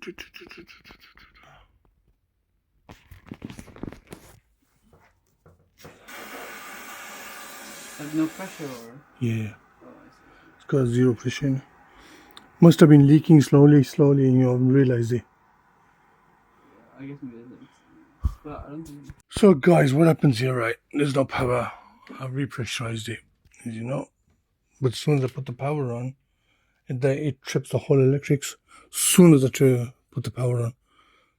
Like no pressure or? Yeah. Oh, I see. It's got zero pressure. Must have been leaking slowly, and you haven't realized it. Yeah, I guess maybe that makes sense. But I don't think. So guys, what happens here, right? There's no power. I've repressurized it, as you know. But as soon as I put the power on, it trips the whole electrics. As soon as I put the power on.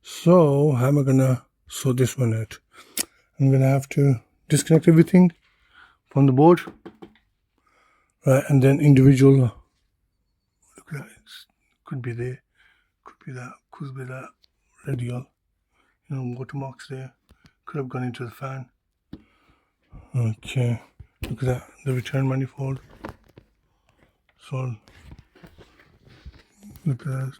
So how am I gonna sort this one out? I'm gonna have to disconnect everything from the board. Right, and then individual, look at that, it could be there, could be that, could be that, radial, watermarks there, could have gone into the fan. Okay, look at that, the return manifold. So, look at that.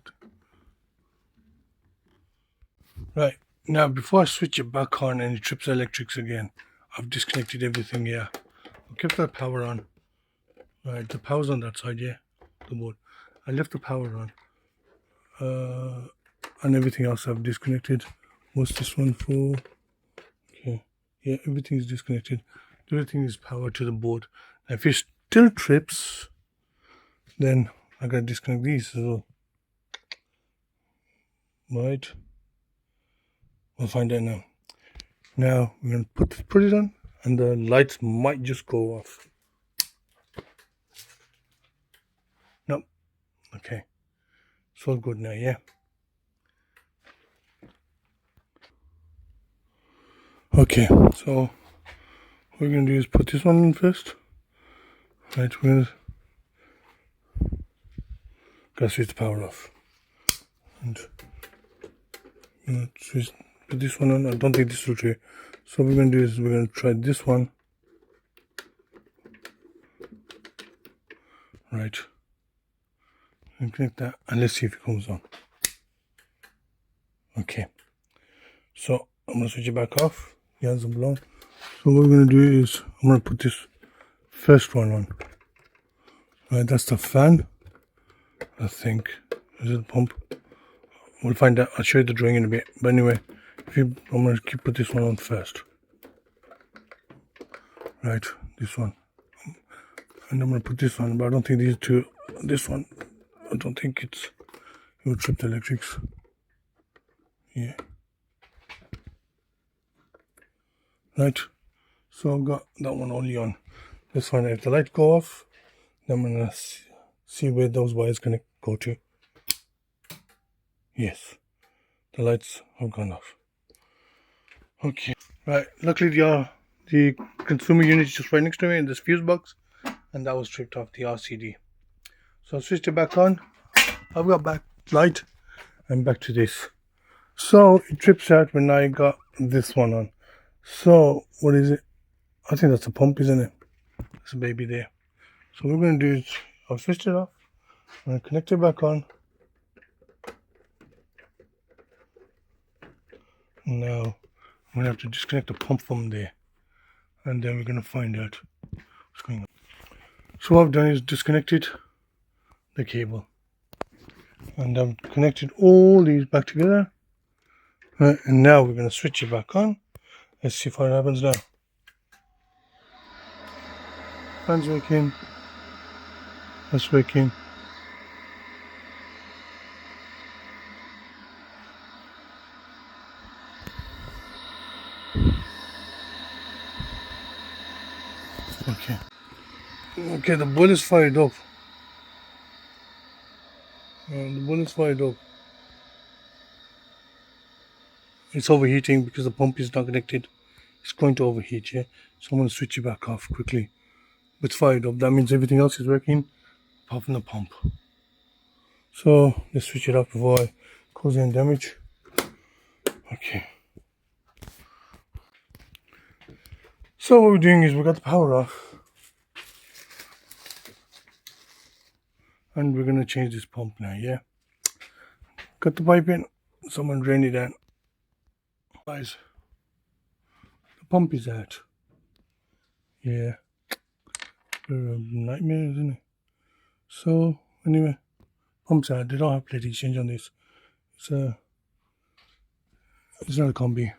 Right, now before I switch it back on and it trips the electrics again, I've disconnected everything here. I'll keep that power on. Right, the power's on that side, yeah, the board. I left the power on. And everything else I've disconnected. What's this one for? Okay, yeah, everything is disconnected. Everything is powered to the board. Now, if it still trips, then I gotta disconnect these as well. Right, we'll find out now. Now we're gonna put it on, and the lights might just go off. Nope. Okay, it's all good now. Yeah. Okay, so what we're gonna do is put this one in first. Right, we're gonna switch the power off, and switch, put this one on. I don't think this will do. So what we're gonna do is we're gonna try this one. Right, and connect that, and let's see if it comes on. Okay, so I'm gonna switch it back off. The hands are blown. So what we're gonna do is I'm gonna put this first one on. Right, that's the fan, I think. Is it the pump? We'll find out. I'll show you the drawing in a bit. But anyway, I'm gonna put this one on first. Right, this one, and I'm gonna put this one. But I don't think these two. This one, I don't think it will trip the electrics. Yeah. Right, so I've got that one only on. Let's find out if the light go off. Then I'm gonna see where those wires gonna go to. Yes, the lights have gone off. Okay, right. Luckily the consumer unit is just right next to me in this fuse box, and that was stripped off the RCD. So I switched it back on. I've got back light and back to this. So it trips out when I got this one on. So what is it? I think that's a pump, isn't it? There's a baby there. So what we're going to do is I've switched it off. I'm going to connect it back on. Now I'm going to have to disconnect the pump from there, and then we're going to find out what's going on. So what I've done is disconnected the cable, and I've connected all these back together. Right, and now we're going to switch it back on. Let's see what happens now. Fan's working. That's working. Okay. Okay, the boiler's fired up. The boiler's fired up. It's overheating because the pump is not connected. It's going to overheat, yeah? So I'm going to switch it back off quickly. It's fired up. That means everything else is working apart from the pump. So let's switch it off before I cause any damage. Okay. So what we're doing is we got the power off, and we're going to change this pump now, yeah? Got the pipe in. Someone drain it out. Guys, the pump is out. Yeah. Nightmare, isn't it? So anyway, pump's out. They don't have plate exchange on this. So it's not a combi.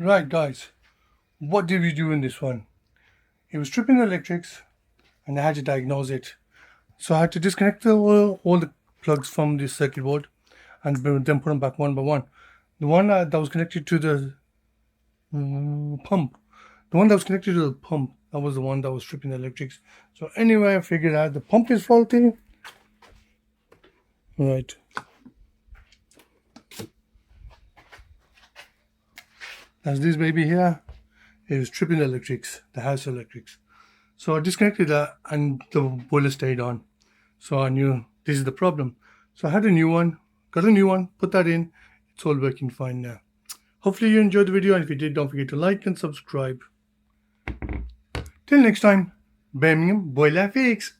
Right, guys, what did we do in this one? It was tripping the electrics, and I had to diagnose it. So I had to disconnect all the plugs from the circuit board and then put them back one by one. The one that was connected to the pump, that was the one that was tripping the electrics. So anyway, I figured out the pump is faulty. Right. As this baby here, it was tripping the electrics, the house electrics. So I disconnected that and the boiler stayed on. So I knew this is the problem. So I had a new one, got a new one, put that in. It's all working fine now. Hopefully you enjoyed the video, and if you did, don't forget to like and subscribe. Till next time, Birmingham Boiler Fix.